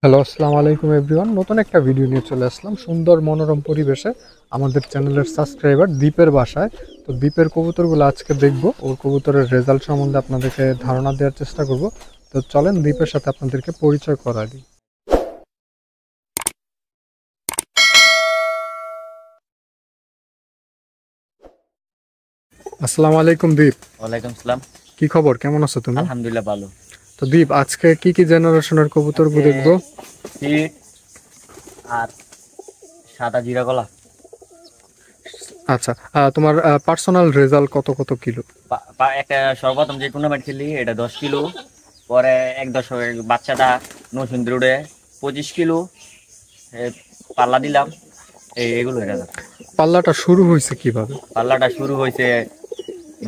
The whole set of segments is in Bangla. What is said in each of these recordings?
হ্যালো, আসসালামু আলাইকুম এভরিওয়ান। নতুন একটা ভিডিও নিয়ে চলে আসলাম সুন্দর মনোরম পরিবেশে আমাদের চ্যানেলের সাবস্ক্রাইবার দ্বীপের বাসায়। তো দ্বীপের কবুতরগুলো আজকে দেখব, ওর কবুতরের রেজাল্ট সম্বন্ধে আপনাদেরকে ধারণা দেওয়ার চেষ্টা করব। তো চলেন দ্বীপের সাথে আপনাদেরকে পরিচয় করায় দিই। আসসালামু আলাইকুম দীপ। ওয়ালাইকুম সালাম। কি খবর, কেমন আছো তুমি? আলহামদুলিল্লাহ ভালো। তো দীপ, আজকে কি কি জেনারেশনের কবুতর আজকে দেখবো? সিট আর সাদা জিরা কলা। আচ্ছা, তোমার পার্সোনাল রেজাল্ট কত কত কিলো? একটা সর্বপ্রথম যে টুর্নামেন্ট খেলি এটা 10 কিলো, পরে 1 দশক বাচ্চাটা নসুন্দি রোডে 25 কিলো পাল্লা দিলাম। এগুলো এটা পাল্লাটা শুরু হয়েছে কিভাবে? পাল্লাটা শুরু হয়েছে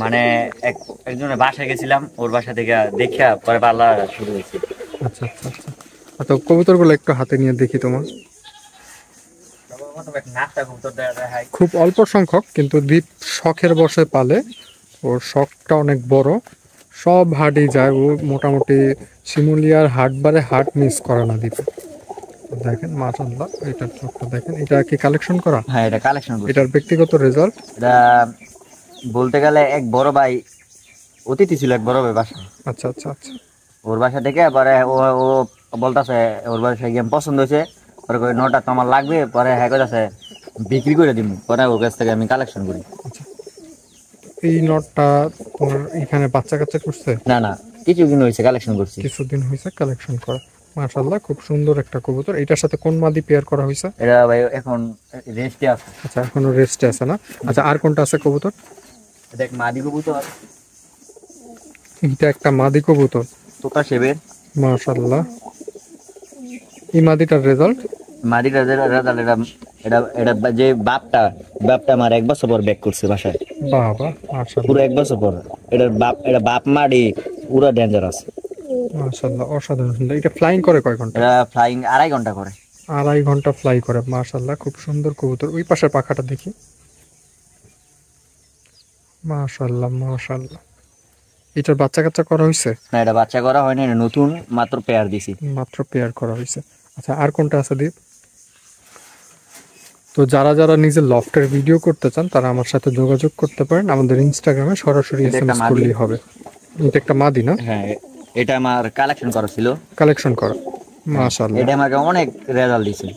মানে একজনের বাসায় গেছিলাম, ওর বাসা থেকে দেখা পরে পাল্লা শুরু হয়েছে। আচ্ছা আচ্ছা আচ্ছা। তো কবুতরগুলো একটু হাতে নিয়ে দেখি তোমার। সর্বপ্রথম এক নাকটা কবুতর দেখাই। খুব অল্প সংখ্যক, কিন্তু দ্বীপ শখের বশে পালে। ওর শখটা অনেক বড়, সব হাটই যায় ও মোটামুটি। শিমুলিয়ার হাটবারে হাট মিস করে না দ্বীপে। দেখেন মাশাআল্লাহ, এটার চোখটা দেখেন। এটা কি কালেকশন করা? হ্যাঁ, এটা কালেকশন করছি। এটার ব্যক্তিগত রেজাল্ট? এটা বলতে গেলে এক বড় ভাই অতিথি ছিল, এক বড় ভাই বাসা। আচ্ছা আচ্ছা আচ্ছা। ওর বাসা থেকে পরে ও ও বলতেছে ওর বাসায় গেম পছন্দ হয়েছে, পরে কই নটা তো আমার লাগবে, পরে হ্যাঁ কইতাছে বিক্রি করে দিব, পরে ওর কাছ থেকে আমি কালেকশন করি। আচ্ছা, এই নটটা তোমার এখানে বাচ্চা কাচ্চা করছে? না না, কিছুদিন হয়েছে কালেকশন করছি। কিছুদিন হয়েছে কালেকশন করা। মাশাআল্লাহ, খুব সুন্দর একটা কবুতর। এটার সাথে কোন মাদি পেয়ার করা হয়েছে? এটা ভাই এখন রেস্টে আছে। আচ্ছা, এখনো রেস্টে আছে না? আচ্ছা, আর কোনটা আছে কবুতর? দেখ মাদি কবুতর এটা একটা মাদি কবুতর। তোতা সেবের। মাশাআল্লাহ, এই মাদিটার রেজাল্ট? মাদিটা রেজাল্ট এটা এটা এটা যে বাপটা বাপটা আমার 1 বছর পর ব্যাক করছে বাসায়। বাবা, পুরো মাশাআল্লাহ 1 বছর পর। এটা বাপ মাডি পুরো ডেঞ্জারাস। মাশাআল্লাহ, অসাধারণ সুন্দর। এটা ফ্লাইং করে কয় ঘন্টা? এটা ফ্লাইং 2.5 ঘন্টা করে। 2.5 ঘন্টা ফ্লাই করে, মাশাআল্লাহ, খুব সুন্দর কবুতর। ওই পাশের পাখাটা দেখি। মাশাআল্লাহ মাশাআল্লাহ। এটার বাচ্চা কাচ্চা করা হয়েছে? না, এটা বাচ্চা করা হয়নি, এটা নতুন মাত্র পেয়ার দিছি। মাত্র পেয়ার করা হয়েছে। আচ্ছা, আর কোনটা আছে দীপ? তো যারা যারা নিজের লফটের ভিডিও করতে চান তারা আমার সাথে যোগাযোগ করতে পারেন আমাদের ইনস্টাগ্রামে, সরাসরি এটা একটা এসএমএস মাদি। করলেই হবে। এটা একটা মাদি না? হ্যাঁ, এটা আমার কালেকশন করা ছিল। কালেকশন করা। হ্যাঁ, মাশাআল্লাহ। এটা আমাকে অনেক রেজাল্ট দিছে।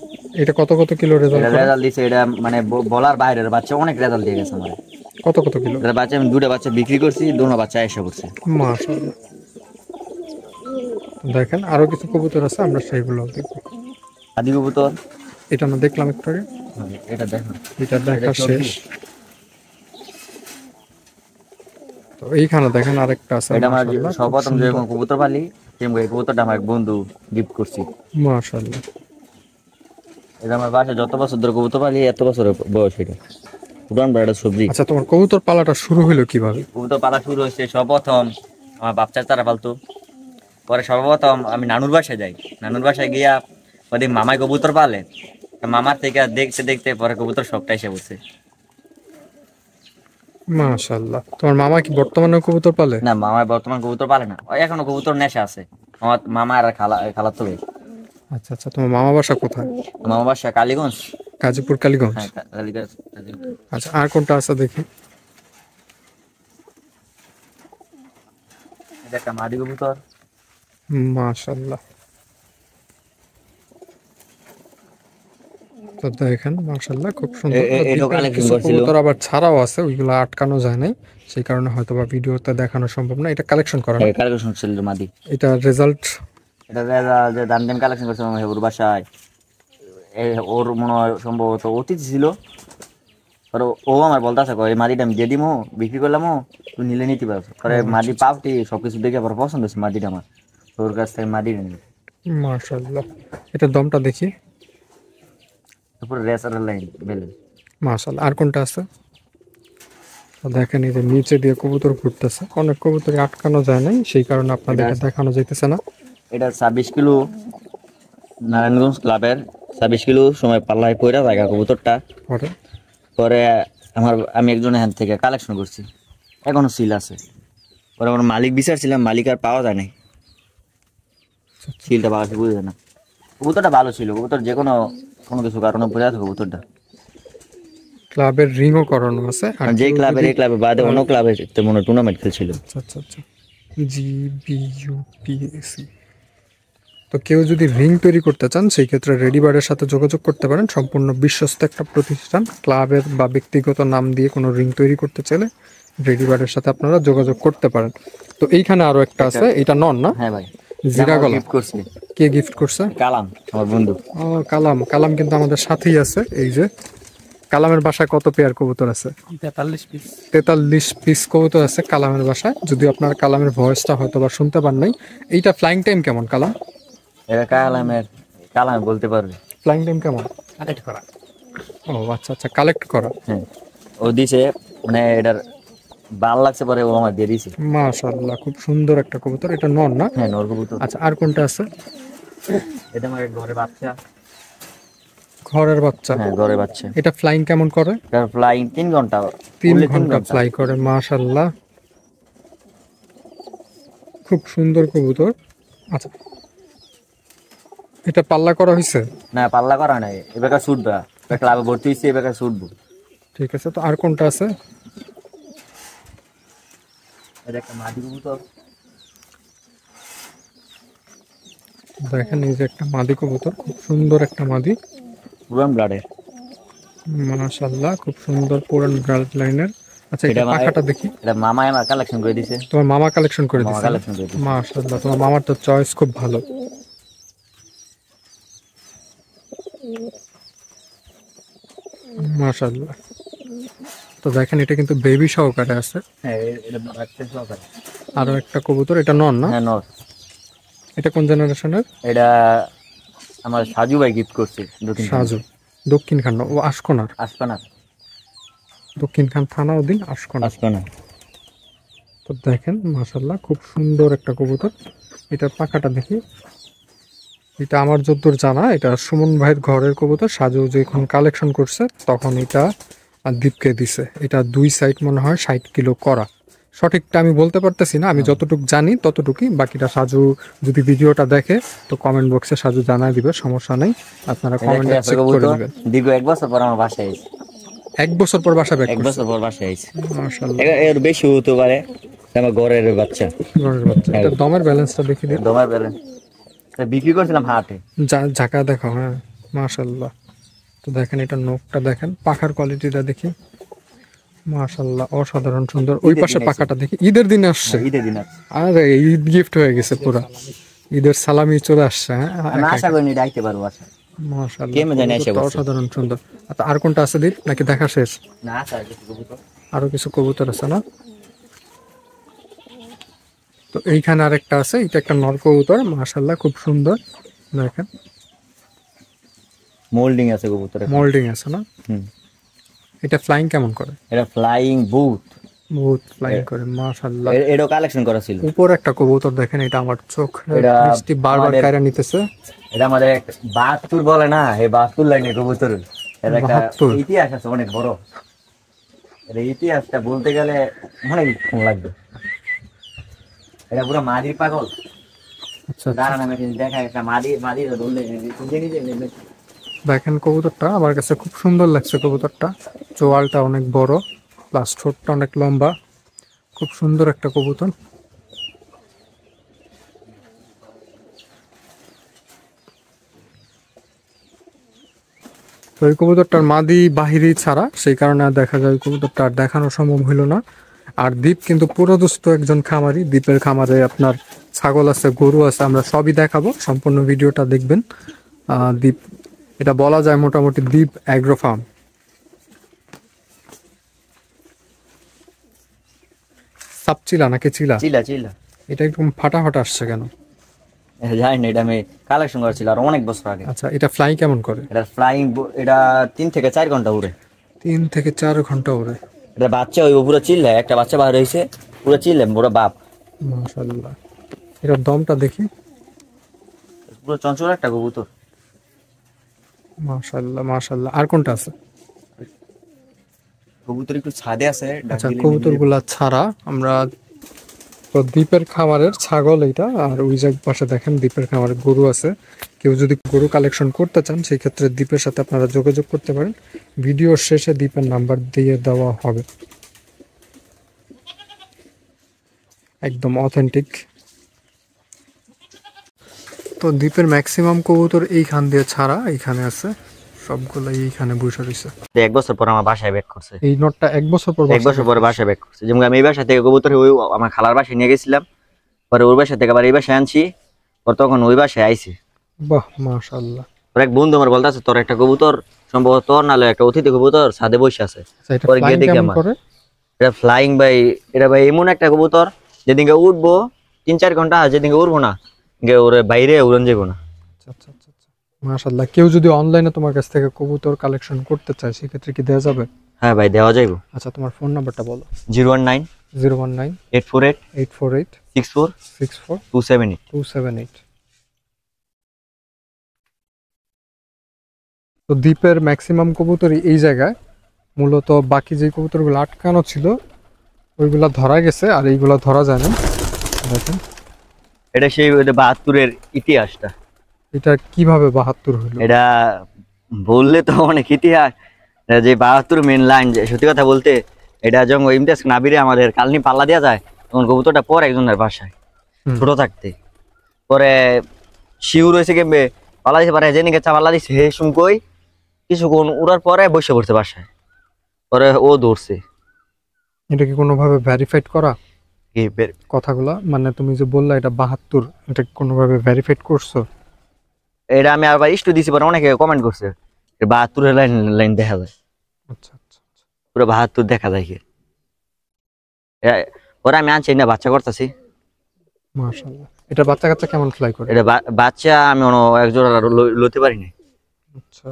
এটা কত কত কিলো রেজাল্ট এটা করে? রেজাল্ট দিছে, এটা মানে বলার বাইরের বাচ্চা অনেক রেজাল্ট দিয়ে গেছে আমার। কত কত কিলো? এটা বাচ্চা আমি 2টা বাচ্চা বিক্রি করছি, 2টা বাচ্চা এসে করছে। মাশাআল্লাহ। দেখেন আরো কিছু কবুতর আছে, আমরা সেইগুলো দেখবো। আদি কবুতর এটা না দেখলাম একটু আগে। এটা দেখো, এটা দেখা এটা শেষ। 24। তো এইখানে দেখেন আরেকটা আছে, এটা আমার মাশাআল্লাহ, খুব সর্বপ্রথম যে সুন্দর। কবুতর পালি এই কবুতরটা আমার এক বন্ধু গিফট করছি। মাশাআল্লাহ। এটা আমার বাসায় যত বছর ধরে কবুতর পালি, এত বছরের বয়স এটা। পুরান বড় সবজি। আচ্ছা, তোমার কবুতর পালাটা শুরু হলো কিভাবে? কবুতর পালা শুরু হয়েছে সর্বপ্রথম আমার বাপ চাচারা পালতো। পরে সর্বপ্রথম আমি নানুর বাসায় যাই। নানুর বাসায় গিয়া ওদের মামাই কবুতর পালে। মামার থেকে দেখতে দেখতে পরে কবুতর শখটা এসে বসে। মাশাআল্লাহ, তোমার মামা কি বর্তমানে কবুতর পালে? না, মামার বর্তমান কবুতর পালে না, ওই এখনো কবুতর নেশা আছে। আমার মামা আর খালাতো ভাই। আচ্ছা আচ্ছা, তোমার মামা বাসা কোথায়? মামা বাসা কালীগঞ্জ। গাজীপুর, কালীগঞ্জ। হ্যাঁ, কালীগঞ্জ। আচ্ছা, আর কোনটা আছে দেখি। এটা একটা মাদি কবুতর। মাশাআল্লাহ। তো দেখেন মাশাআল্লাহ, খুব সুন্দর। এটাও দ্বীপের কালেকশন কিছু করছিল। কবুতর আবার ছাড়াও আছে, ওইগুলো আটকানো যায় নাই, সেই কারণে হয়তো বা ভিডিওতে দেখানো সম্ভব না। এটা কালেকশন করা না? কালেকশন ছিল মাদি। এটা রেজাল্ট? এটা যে দান দান কালেকশন করছে আমার হেবুর বাসায়। ওর মনে হয় সম্ভবত অতিথি ছিল। পরে ও আমার বলতেছে এই মাদিটা আমি দিয়ে দিমো, বিক্রি করলামও, তুই নিলে নিতে পারছো। পরে মাদি পাউটি সবকিছু দেখে পরে পছন্দ হচ্ছে মাদিটা আমার, তোর কাছ থেকে মাদি নিল। মাশাআল্লাহ। এটার দমটা দেখি। তারপরে রেসারের লাইন বেলে। মাশাআল্লাহ, আর কোনটা আছে? তো দেখেন এই যে নিচে দিয়ে কবুতর ঘুরতেছে, অনেক কবুতরই আটকানো যায় নাই, সেই কারণে আপনাদেরকে দেখানো যাইতেছে না। এটা 26 কিলো নারায়ণগঞ্জ ক্লাবের। 26 কিলো সময় পাল্লায় পড়া জায়গা কবুতরটা। পরে পরে আমি একজনের হ্যান্ড থেকে কালেকশন করছি, এখনো সিল আছে। পরে আমার মালিক বিচারছিলাম, মালিক আর পাওয়া যায় নাই, সিলটা পাওয়া বুঝে না। কবুতরটা ভালো ছিল, কবুতর যে কোনো কোনো কিছু কারণে বোঝা যাচ্ছে কবুতরটা। ক্লাবের রিংও করানো আছে। আর যে কেউ ক্লাবের যদি এই ক্লাবে বাদে অন্য ক্লাবে তেমন টুর্নামেন্ট খেলছিল। আচ্ছা আচ্ছা আচ্ছা, GBUPSC। তো কেউ যদি রিং তৈরি করতে চান সেই ক্ষেত্রে রেডিবার্ডের সাথে যোগাযোগ করতে পারেন। সম্পূর্ণ বিশ্বস্ত একটা প্রতিষ্ঠান। ক্লাবের বা ব্যক্তিগত নাম দিয়ে কোনো রিং তৈরি করতে চাইলে রেডিবার্ডের সাথে আপনারা যোগাযোগ করতে পারেন। তো এইখানে আরো একটা আছে, এটা নন না? হ্যাঁ ভাই, জিরা গলা। গিফট করছি কে গিফট করছে? কালাম, আমার বন্ধু। ও কালাম, কালাম কিন্তু আমাদের সাথেই আছে। এই যে কালামের বাসায় কত পেয়ার কবুতর আছে? 43 পিস কবুতর আছে কালামের বাসায়। যদি আপনার কালামের ভয়েসটা হয়তো বা শুনতে পান নাই। এইটা ফ্লাইং টাইম কেমন কালাম? এটা কালাম বলতে পারবে। ফ্লাইং টাইম কেমন? কালেক্ট করা। ও আচ্ছা আচ্ছা, কালেক্ট করা। হ্যাঁ, ও দিছে, মানে এটার ভাল লাগছে পরে ও আমার দিয়ে দিছে। মাশাআল্লাহ, খুব সুন্দর একটা কবুতর। এটা নর না? হ্যাঁ, নর কবুতর। আচ্ছা, আর কোনটা আছে? এটা আমার ঘরে বাচ্চা। ঘরের বাচ্চা। হ্যাঁ, ঘরে বাচ্চা। এটা ফ্লাইং কেমন করে? এটা ফ্লাইং 3 ঘন্টা। 3 ঘন্টা ফ্লাই করে। মাশাআল্লাহ, খুব সুন্দর কবুতর। আচ্ছা, এটা পাল্লা করা হয়েছে? না, পাল্লা করা নাই, এবার ছুটবা। এটা ক্লাবে ভর্তি হইছে, এবার ছুটবো। ঠিক আছে। তো আর কোনটা আছে? এটা একটা মাদি কবুতর। দেখেন, এই যে একটা মাদি কবুতর, খুব সুন্দর একটা মাদি। পুরান ব্লাডের। মাশাআল্লাহ, খুব সুন্দর পুরান ব্লাড লাইনের। আচ্ছা, এটা পাখাটা দেখি। এটা মামাই আমার কালেকশন করে দিছে। তোমার মামা কালেকশন করে মামা দিয়েছে? কালেকশন করে দিছে। মাশাআল্লাহ, তোমার মামার তো চয়েস খুব ভালো। মাশাআল্লাহ। তো দেখেন, এটা কিন্তু বেবি সহকারে আছে। হ্যাঁ, এটা বাচ্চা সহকারে। আরো একটা কবুতর, এটা নর না? হ্যাঁ, নর। এটা কোন জেনারেশনের? এটা আমার সাজু ভাই গিফট করছে। সাজু, দক্ষিণ খান। ও আশকোনার। আসপানা। দক্ষিণ খান থানা অধীন আশকোনা। আসপানা। তো দেখেন, মাশাআল্লাহ, খুব সুন্দর একটা কবুতর। এটার পাখাটা দেখি। এটা আমার যতদূর জানা, এটা সুমন ভাইয়ের ঘরের কবুতর। সাজু যখন কালেকশন করছে তখন এটা দীপকে দিছে। এটা 2 সাইড মনে হয় 60 কিলো করা। সঠিকটা আমি বলতে পারতেছি না, আমি যতটুকু জানি ততটুকুই। বাকিটা সাজু যদি ভিডিওটা দেখে তো কমেন্ট বক্সে সাজু জানাই দিবে, সমস্যা নেই। আপনারা কমেন্টে চেক করে দিবেন। দীর্ঘ 1 বছর পর আমার বাসায় আইছে। 1 বছর পর বাসা ব্যাক 1 করছে? বছর পর বাসায় আইছে। মাশাআল্লাহ, এর বেশি হতে পারে। আমার ঘরের বাচ্চা। ঘরের বাচ্চা। এটা দমের ব্যালেন্সটা দেখি দিন। দমার বেলেন বিক্রি করছিলাম হাটে। ঝাঁকা দেখো। হ্যাঁ, মাশাআল্লাহ। তো দেখেন, এটা নখটা দেখেন, পাখার কোয়ালিটিটা দেখি। মাশাআল্লাহ, অসাধারণ সুন্দর। ওই পাশে পাখাটা দেখি। ঈদের দিনে আসছে? ঈদের দিন আছে। আরে ঈদ গিফট হয়ে গেছে পুরো। ঈদের সালামি চলে আসছে। হ্যাঁ, আমি আশা করিনি ডাইতে পারবো বাসা। মাশাআল্লাহ, কেমন জানি এসে কবুতরটা বসে। অসাধারণ সুন্দর। আচ্ছা, আর কোনটা আছে দীপ, নাকি দেখা শেষ? না, আশা কিছু কবুতর। আরো কিছু কবুতর আছে না? তো এইখানে আরেকটা আছে, এটা একটা নর কবুতর। মাশাআল্লাহ, খুব সুন্দর। দেখেন, মোল্ডিং আছে কবুতরে। মোল্ডিং আছে না? হুম। এটা ফ্লাইং কেমন করে? এটা ফ্লাইং বুট। বহুত ফ্লাইং করে। মাশাআল্লাহ, এটাও কালেকশন করা ছিল। উপর একটা কবুতর দেখেন, এটা আমার চোখ এটা দৃষ্টি বারবার আমাদের- কায়রা নিতেছে। এটা আমাদের বাহাত্তর বলে না, এই 72 লাইনের কবুতর। এর একটা 72? ইতিহাস আছে অনেক বড়। এর ইতিহাসটা বলতে গেলে অনেকক্ষণ লাগবে। এটা পুরো মাদির পাগল। আচ্ছা, দাঁড়ান, আমি দেখা একটা মাদি ধরলে নিজে নেবে। দেখেন কবুতরটা আমার কাছে খুব সুন্দর লাগছে। কবুতরটা চোয়ালটা অনেক বড়, প্লাস ঠোঁটটা অনেক লম্বা। খুব সুন্দর একটা কবুতর। তো এই কবুতরটার মাদি বাহিরি ছাড়া, সেই কারণে আর দেখা যায় কবুতরটা আর দেখানো সম্ভব হইল না। আর দ্বীপ কিন্তু পুরোদস্ত একজন খামারি। দ্বীপের খামারে আপনার ছাগল আছে, গরু আছে, আমরা সবই দেখাবো। সম্পূর্ণ ভিডিওটা দেখবেন। দ্বীপ, এটা বলা যায় মোটামুটি দ্বীপ অ্যাগ্রো ফার্ম। সাপচিলা নাকি চিলা? চিলা চিলা। এটা একদম ফাটা ফাটা আসছে কেন? জানি না, এটা আমি কালেকশন করেছিল আর অনেক বছর আগে। আচ্ছা, এটা ফ্লাই কেমন করে? এটা ফ্লাইং, এটা 3 থেকে 4 ঘন্টা উড়ে। 3 থেকে 4 ঘন্টা ওড়ে। এটা বাচ্চা হইব পুরো চিল্লা, একটা বাচ্চা বার হয়েছে পুরো চিল্লে পুরো বাপ। মাশাআল্লাহ, এটার দমটা দেখি। পুরো চঞ্চল একটা কবুতর। মাশাআল্লাহ মাশাআল্লাহ। আর কোনটা আছে? কবুতর একটু ছাদে আছে। আচ্ছা, কবুতরগুলা ছাড়া আমরা তো দ্বীপের খামারের ছাগল এইটা, আর ওই যে পাশে দেখেন দ্বীপের খামারের গরু আছে। কেউ যদি গরু কালেকশন করতে চান সেই ক্ষেত্রে দ্বীপের সাথে আপনারা যোগাযোগ করতে পারেন। ভিডিওর শেষে দ্বীপের নাম্বার দিয়ে দেওয়া হবে। একদম অথেন্টিক। তো দ্বীপের ম্যাক্সিমাম কবুতর এইখান দিয়ে ছাড়া এইখানে আছে, সবগুলো এইখানে বসে রয়েছে। 1 বছর পর আমার বাসায় ব্যাক করছে। এই নটটা 1 বছর পর 1 বছর পরে বাসায় ব্যাক করছে। যেমন আমি এই বাসা থেকে কবুতর ওই আমার খালার বাসায় নিয়ে গেছিলাম, পরে ওর বাসা থেকে আবার এই বাসায় আনছি, পর তখন ওই বাসায় আইছে। বাহ মাশাআল্লাহ। ওর এক বন্ধু আমার বলতেছে তোর একটা কবুতর সম্ভবত তোর নালে একটা অতিথি কবুতর ছাদে বসে আছে। আচ্ছা, এটা পরে গিয়ে flying দেখি কেমন আমার করে? এটা ফ্লাইং ভাই, এটা ভাই এমন একটা কবুতর যেদিনকে উঠবো 3-4 ঘন্টা, যেদিনকে উঠবো না ওরে বাইরে উড়ন যাবো না। আচ্ছা আচ্ছা আচ্ছা আচ্ছা। মাশাআল্লাহ। কেউ যদি অনলাইনে তোমার কাছ থেকে কবুতর কালেকশন করতে চায় সেক্ষেত্রে কি দেওয়া যাবে? হ্যাঁ ভাই দেওয়া যাইবো। আচ্ছা, তোমার ফোন নাম্বারটা বলো। 019 019 848 848 64 64 278। 278। তো দ্বীপের ম্যাক্সিমাম কবুতরই এই জায়গায়, মূলত বাকি যে কবুতরগুলো আটকানো ছিল ওইগুলা ধরা গেছে, আর এইগুলা ধরা যায় না। দেখেন এটা সেই 72-এর ইতিহাসটা। এটা কিভাবে 72 হলো? এটা বললে তো অনেক ইতিহাস। এটা যে 72 মেন লাইন, সত্যি কথা বলতে এটা যখন ইমতিয়াজ নাবিরে আমাদের কালনি পাল্লা দেওয়া যায় তখন কবুতরটা পরে একজনের বাসায় ছোট থাকতে, পরে শিউর হয়েছে কেমবে পাল্লা দিতে পারে, জেনে গেছে পাল্লা দিচ্ছে হে সুমকই কিছুক্ষণ উড়ার পরে বসে পড়ছে বাসায়, পরে ও দৌড়ছে। এটা কি কোনোভাবে ভেরিফাইড করা কি কথাগুলা? মানে তুমি যে বললা এটা 72, এটা কি কোনোভাবে ভেরিফাইড করছো? এটা আমি আবার ইস্টু দিছি, পরে অনেকে কমেন্ট করছে 72-এর লাইন লাইন দেখা যায়। আচ্ছা আচ্ছা আচ্ছা। পুরো 72 দেখা যায় কি। পরে আমি আনছি না বাচ্চা করতেছি। মাশাআল্লাহ। এটা বাচ্চা কাচ্চা কেমন ফ্লাই করে? এটা বাচ্চা আমি একজোড়া লইতে পারি না। আচ্ছা,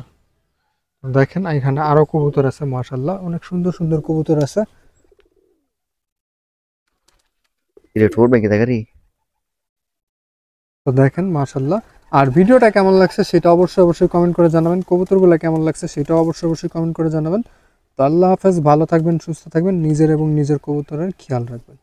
দেখেন এখানে আরো কবুতর আছে মাশাআল্লাহ, অনেক সুন্দর সুন্দর কবুতর আছে। এটা ঠোঁটবে কি দেখারি। তো দেখেন মাশাআল্লাহ। আর ভিডিওটা কেমন লাগছে সেটা অবশ্যই কমেন্ট করে জানাবেন। কবুতরগুলো কেমন লাগছে সেটা অবশ্যই কমেন্ট করে জানাবেন। তো আল্লাহ হাফেজ, ভালো থাকবেন, সুস্থ থাকবেন, নিজের এবং নিজের কবুতরের খেয়াল রাখবেন।